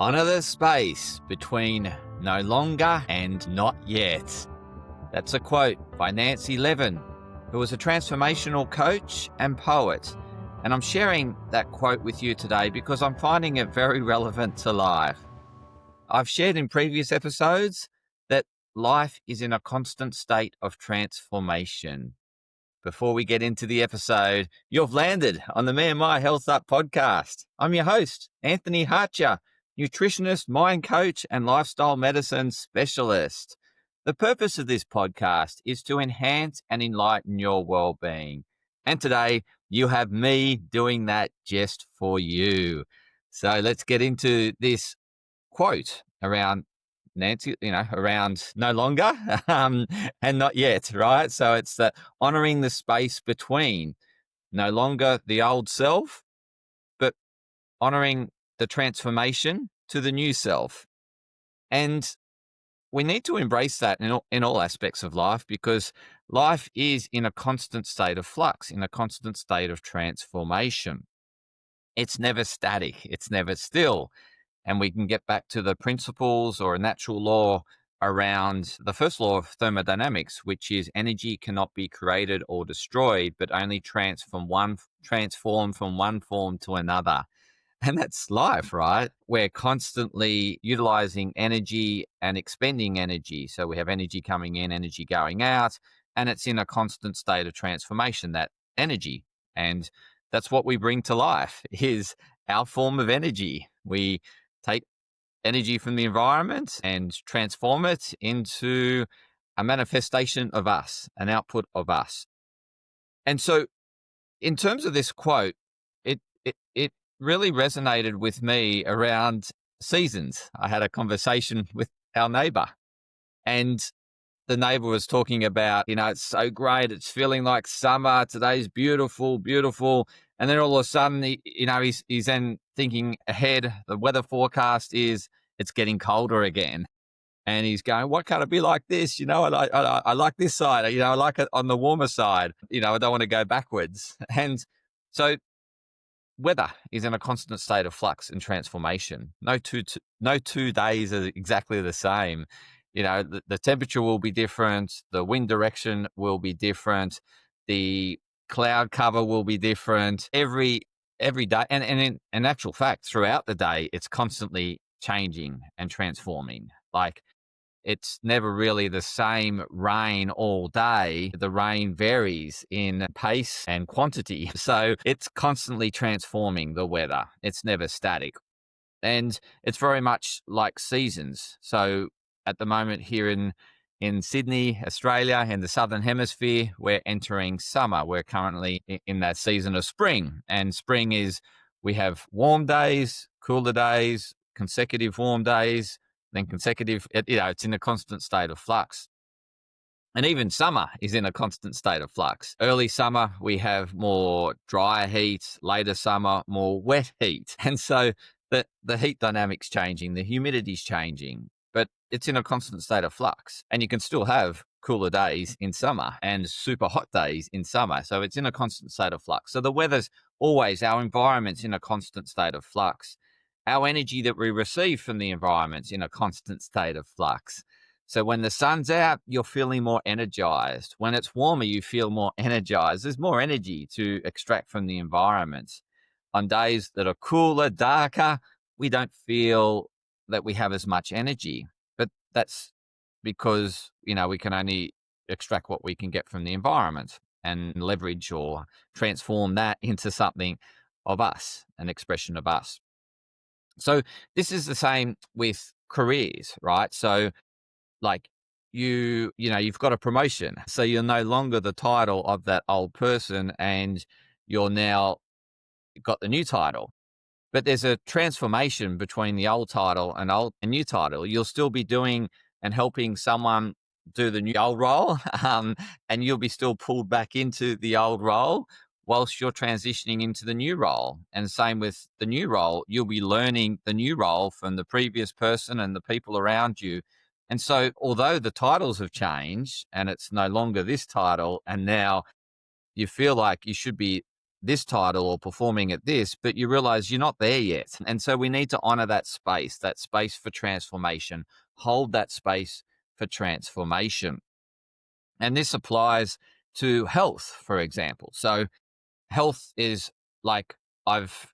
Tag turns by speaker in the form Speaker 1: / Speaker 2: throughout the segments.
Speaker 1: Honor the space between no longer and not yet. That's a quote by Nancy Levin, who was a transformational coach and poet. And I'm sharing that quote with you today because I'm finding it very relevant to life. I've shared in previous episodes that life is in a constant state of transformation. Before we get into the episode, you've landed on the Me&MyHealthUp podcast. I'm your host, Anthony Hartcher, nutritionist, mind coach, and lifestyle medicine specialist. The purpose of this podcast is to enhance and enlighten your well-being. And today, you have me doing that just for you. So let's get into this quote around Nancy, around no longer and not yet, right? So it's the honoring the space between no longer the old self, but honoring the transformation to the new self. And we need to embrace that in all aspects of life, because life is in a constant state of flux, in a constant state of transformation. It's never static. It's never still. And we can get back to the principles or a natural law around the first law of thermodynamics, which is energy cannot be created or destroyed, but only transform from one form to another. And that's life, right? We're constantly utilizing energy and expending energy. So we have energy coming in, energy going out, and it's in a constant state of transformation, that energy. And that's what we bring to life, is our form of energy. We take energy from the environment and transform it into a manifestation of us, an output of us. And so in terms of this quote, it really resonated with me around seasons. I had a conversation with our neighbor, and the neighbor was talking about, it's so great. It's feeling like summer. Today's beautiful, beautiful. And then all of a sudden, he's then thinking ahead. The weather forecast is it's getting colder again. And he's going, what can it be like this? I like this side. I like it on the warmer side. I don't want to go backwards. And so weather is in a constant state of flux and transformation. No two days are exactly the same. The temperature will be different. The wind direction will be different. The cloud cover will be different every day. And in actual fact, throughout the day, it's constantly changing and transforming. Like, it's never really the same rain all day. The rain varies in pace and quantity. So it's constantly transforming, the weather. It's never static. And it's very much like seasons. So at the moment here in Sydney, Australia, in the Southern Hemisphere, we're entering summer. We're currently in that season of spring. And spring is, we have warm days, cooler days, consecutive warm days, then consecutive, it's in a constant state of flux. And even summer is in a constant state of flux. Early summer, we have more dry heat. Later summer, more wet heat. And so the heat dynamic's changing, the humidity's changing, but it's in a constant state of flux. And you can still have cooler days in summer and super hot days in summer. So it's in a constant state of flux. So the weather's always, our environment's in a constant state of flux. Our energy that we receive from the environment's in a constant state of flux. So when the sun's out, you're feeling more energized. When it's warmer, you feel more energized. There's more energy to extract from the environment. On days that are cooler, darker, we don't feel that we have as much energy. But that's because, we can only extract what we can get from the environment and leverage or transform that into something of us, an expression of us. So this is the same with careers, right? So like you've got a promotion. So you're no longer the title of that old person, and you're now got the new title. But there's a transformation between the old title and new title. You'll still be doing and helping someone do the old role, and you'll be still pulled back into the old role whilst you're transitioning into the new role. And same with the new role, you'll be learning the new role from the previous person and the people around you. And so although the titles have changed and it's no longer this title, and now you feel like you should be this title or performing at this, but you realize you're not there yet. And so we need to honor that space for transformation, hold that space for transformation. And this applies to health, for example. So health is like I've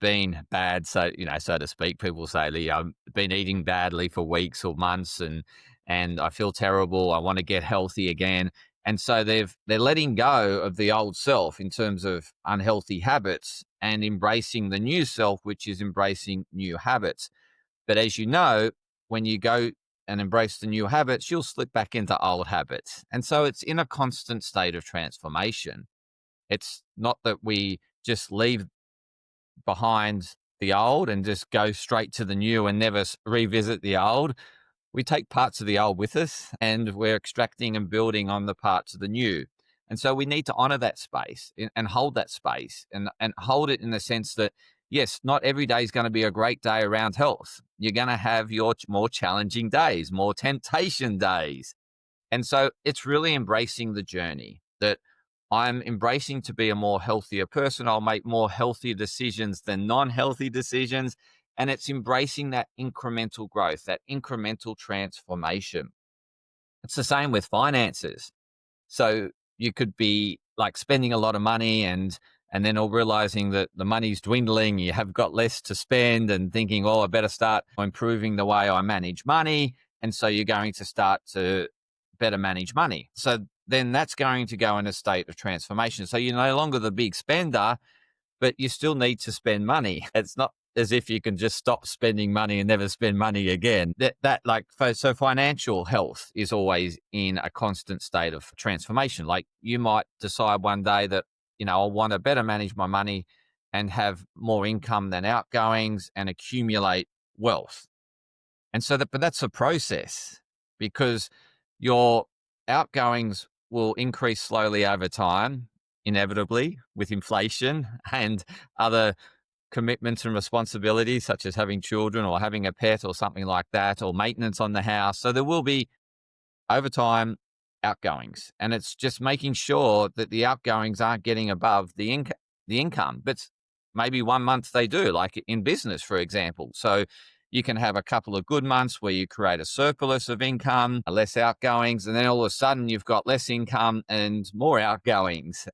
Speaker 1: been bad, so so to speak. People say, I've been eating badly for weeks or months, and I feel terrible. I want to get healthy again, and so they're letting go of the old self in terms of unhealthy habits and embracing the new self, which is embracing new habits. But as you know, when you go and embrace the new habits, you'll slip back into old habits, and so it's in a constant state of transformation. It's not that we just leave behind the old and just go straight to the new and never revisit the old. We take parts of the old with us and we're extracting and building on the parts of the new. And so we need to honor that space and hold that space and hold it in the sense that, yes, not every day is going to be a great day around health. You're going to have your more challenging days, more temptation days. And so it's really embracing the journey that I'm embracing to be a more healthier person. I'll make more healthier decisions than non-healthy decisions. And it's embracing that incremental growth, that incremental transformation. It's the same with finances. So you could be like spending a lot of money and then all realizing that the money's dwindling, you have got less to spend and thinking, I better start improving the way I manage money. And so you're going to start to better manage money. So then that's going to go in a state of transformation. So you're no longer the big spender, but you still need to spend money. It's not as if you can just stop spending money and never spend money again. So financial health is always in a constant state of transformation. Like you might decide one day that, I want to better manage my money and have more income than outgoings and accumulate wealth. And so but that's a process because your outgoings will increase slowly over time, inevitably with inflation and other commitments and responsibilities such as having children or having a pet or something like that, or maintenance on the house. So there will be over time outgoings, and it's just making sure that the outgoings aren't getting above the income. But maybe one month they do, like in business, for example. So you can have a couple of good months where you create a surplus of income, less outgoings, and then all of a sudden you've got less income and more outgoings.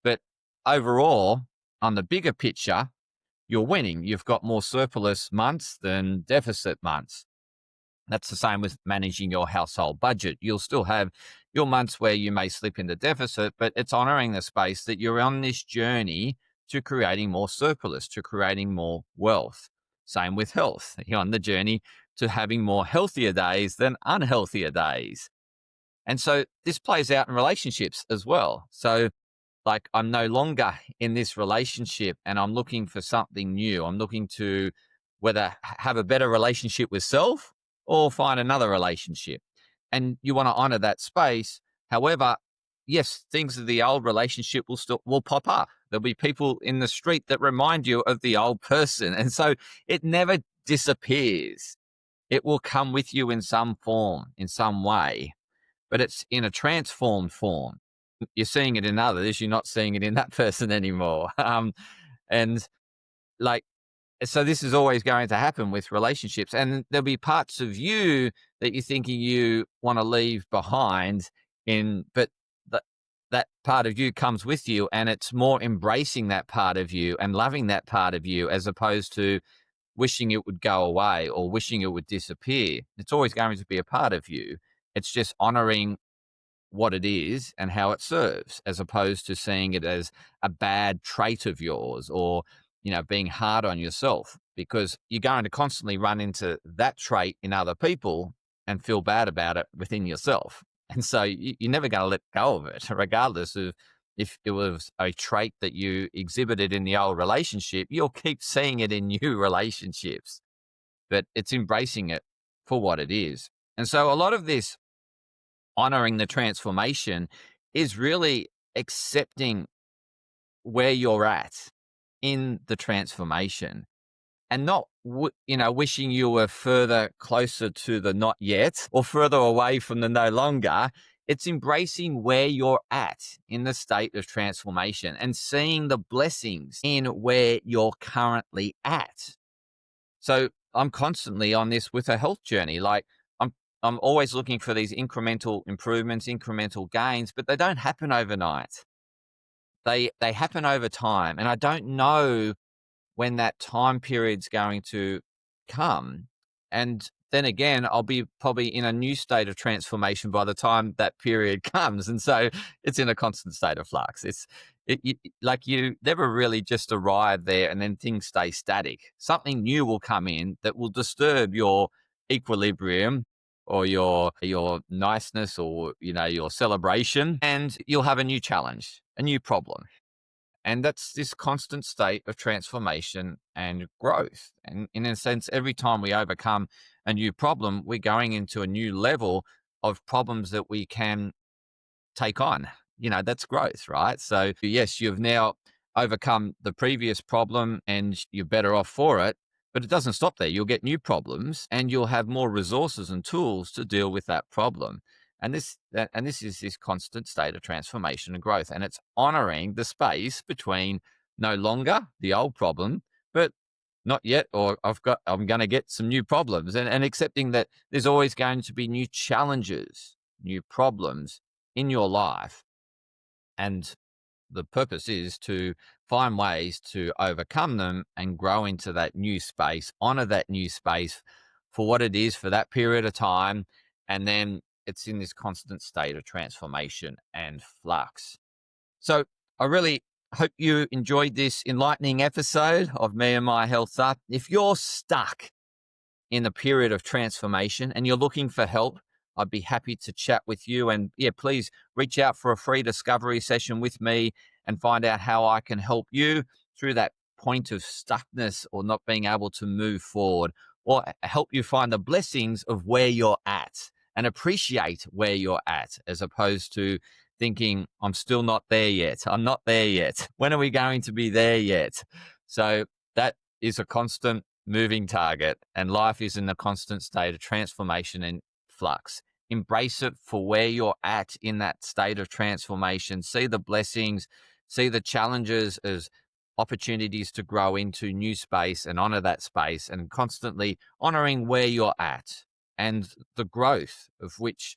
Speaker 1: But overall, on the bigger picture, you're winning. You've got more surplus months than deficit months. That's the same with managing your household budget. You'll still have your months where you may slip into deficit, but it's honoring the space that you're on this journey to creating more surplus, to creating more wealth. Same with health. You're on the journey to having more healthier days than unhealthier days. And so this plays out in relationships as well. So like I'm no longer in this relationship and I'm looking for something new. I'm looking to whether have a better relationship with self or find another relationship. And you want to honor that space. However, yes, things of the old relationship will pop up. There'll be people in the street that remind you of the old person. And so it never disappears. It will come with you in some form, in some way, but it's in a transformed form. You're seeing it in others. You're not seeing it in that person anymore. And like, so this is always going to happen with relationships, and there'll be parts of you that you're thinking you want to leave behind but that part of you comes with you, and it's more embracing that part of you and loving that part of you as opposed to wishing it would go away or wishing it would disappear. It's always going to be a part of you. It's just honoring what it is and how it serves, as opposed to seeing it as a bad trait of yours or, being hard on yourself, because you're going to constantly run into that trait in other people and feel bad about it within yourself. And so you're never going to let go of it, regardless of if it was a trait that you exhibited in the old relationship, you'll keep seeing it in new relationships, but it's embracing it for what it is. And so a lot of this honoring the transformation is really accepting where you're at in the transformation and not, wishing you were further closer to the not yet or further away from the no longer. It's embracing where you're at in the state of transformation and seeing the blessings in where you're currently at. So I'm constantly on this with a health journey. Like I'm always looking for these incremental improvements, incremental gains, but they don't happen overnight. They happen over time. And I don't know when that time period's going to come. And then again, I'll be probably in a new state of transformation by the time that period comes. And so it's in a constant state of flux. Like you never really just arrive there and then things stay static. Something new will come in that will disturb your equilibrium or your niceness or, your celebration, and you'll have a new challenge, a new problem. And that's this constant state of transformation and growth. And in a sense, every time we overcome a new problem, we're going into a new level of problems that we can take on. That's growth, right? So yes, you've now overcome the previous problem and you're better off for it, but it doesn't stop there. You'll get new problems and you'll have more resources and tools to deal with that problem. And this is this constant state of transformation and growth. And it's honoring the space between no longer the old problem, but not yet, or I'm going to get some new problems, and accepting that there's always going to be new challenges, new problems in your life. And the purpose is to find ways to overcome them and grow into that new space, honor that new space for what it is for that period of time. And then it's in this constant state of transformation and flux. So I really hope you enjoyed this enlightening episode of Me and My Health Up. If you're stuck in a period of transformation and you're looking for help, I'd be happy to chat with you. And please reach out for a free discovery session with me and find out how I can help you through that point of stuckness or not being able to move forward, or help you find the blessings of where you're at and appreciate where you're at, as opposed to thinking, I'm still not there yet. I'm not there yet. When are we going to be there yet? So that is a constant moving target, and life is in a constant state of transformation and flux. Embrace it for where you're at in that state of transformation. See the blessings, see the challenges as opportunities to grow into new space, and honor that space, and constantly honoring where you're at and the growth of which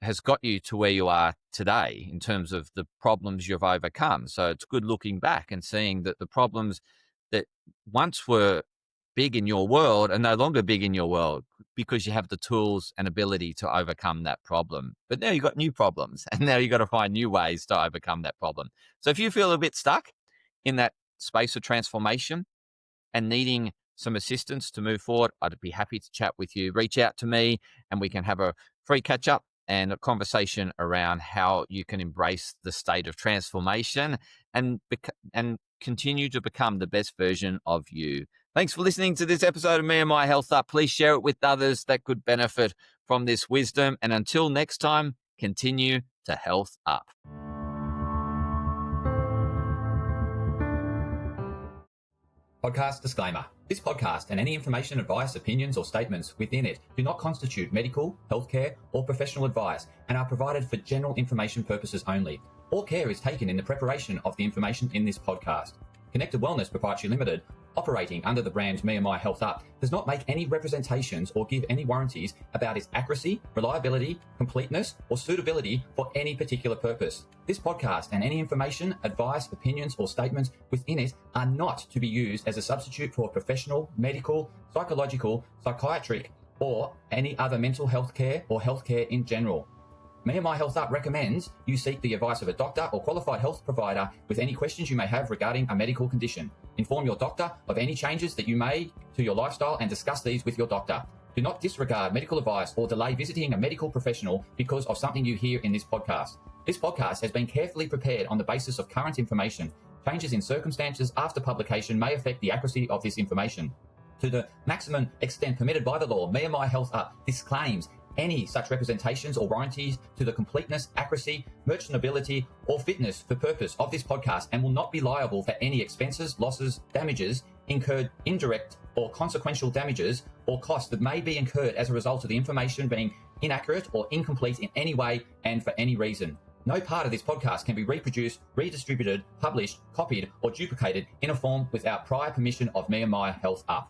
Speaker 1: has got you to where you are today in terms of the problems you've overcome. So it's good looking back and seeing that the problems that once were big in your world are no longer big in your world, because you have the tools and ability to overcome that problem. But now you've got new problems, and now you've got to find new ways to overcome that problem. So if you feel a bit stuck in that space of transformation and needing some assistance to move forward, I'd be happy to chat with you. Reach out to me and we can have a free catch up and a conversation around how you can embrace the state of transformation and continue to become the best version of you. Thanks for listening to this episode of Me and My Health Up. Please share it with others that could benefit from this wisdom. And until next time, continue to health up.
Speaker 2: Podcast disclaimer. This podcast and any information, advice, opinions, or statements within it do not constitute medical, healthcare, or professional advice and are provided for general information purposes only. All care is taken in the preparation of the information in this podcast. Connected Wellness Proprietary Limited, operating under the brand Me&MyHealthUp, does not make any representations or give any warranties about its accuracy, reliability, completeness, or suitability for any particular purpose. This podcast and any information, advice, opinions, or statements within it are not to be used as a substitute for professional, medical, psychological, psychiatric, or any other mental health care or healthcare in general. Me&MyHealthUp recommends you seek the advice of a doctor or qualified health provider with any questions you may have regarding a medical condition. Inform your doctor of any changes that you may to your lifestyle and discuss these with your doctor. Do not disregard medical advice or delay visiting a medical professional because of something you hear in this podcast. This podcast has been carefully prepared on the basis of current information. Changes in circumstances after publication may affect the accuracy of this information. To the maximum extent permitted by the law, Me&MyHealthUp disclaims any such representations or warranties to the completeness, accuracy, merchantability, or fitness for purpose of this podcast, and will not be liable for any expenses, losses, damages incurred, indirect or consequential damages or costs that may be incurred as a result of the information being inaccurate, or incomplete in any way and for any reason. No part of this podcast can be reproduced, redistributed, published, copied, or duplicated in a form without prior permission of Me&MyHealthUp.